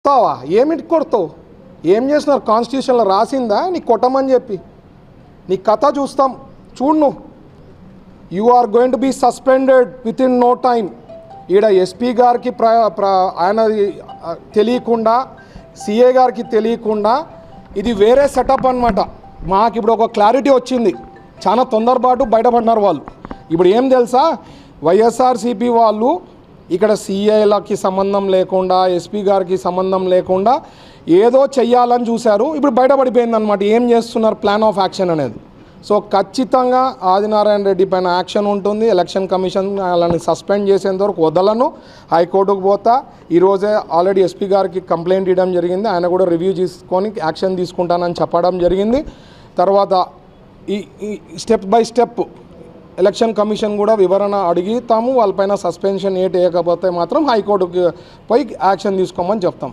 కొడతావా? ఏమిటి కొడతావు? ఏం చేసినారు? కాన్స్టిట్యూషన్లో రాసిందా నీకు కొట్టమని చెప్పి? నీ కథ చూస్తాం, చూడు నువ్వు. You are going to be suspended within no time. ఈడ ఎస్పీ గారికి ఆయన తెలియకుండా, సిఏ గారికి తెలియకుండా ఇది వేరే సెటప్ అనమాట. మాకు ఇప్పుడు ఒక క్లారిటీ వచ్చింది. చాలా తొందరపాటు బయటపడినారు వాళ్ళు. ఇప్పుడు ఏం తెలుసా, వైఎస్ఆర్సీపీ వాళ్ళు ఇక్కడ సిఐలకి సంబంధం లేకుండా, ఎస్పీ గారికి సంబంధం లేకుండా ఏదో చెయ్యాలని చూశారు. ఇప్పుడు బయటపడిపోయిందనమాట ఏం చేస్తున్నారు, ప్లాన్ ఆఫ్ యాక్షన్ అనేది. సో ఖచ్చితంగా ఆదినారాయణ రెడ్డి పైన యాక్షన్ ఉంటుంది. ఎలక్షన్ కమిషన్ వాళ్ళని సస్పెండ్ చేసేంత వరకు వదలను. హైకోర్టుకు పోతా. ఈరోజే ఆల్రెడీ ఎస్పీ గారికి కంప్లైంట్ ఇవ్వడం జరిగింది. ఆయన కూడా రివ్యూ చేసుకొని యాక్షన్ తీసుకుంటానని చెప్పడం జరిగింది. తర్వాత ఈ step by step election commission కూడా వివరణ అడుగుతాము. వాళ్ళపైన సస్పెన్షన్ వేయకపోతే మాత్రం హైకోర్టుకి పోయి యాక్షన్ తీసుకోమని చెప్తాం.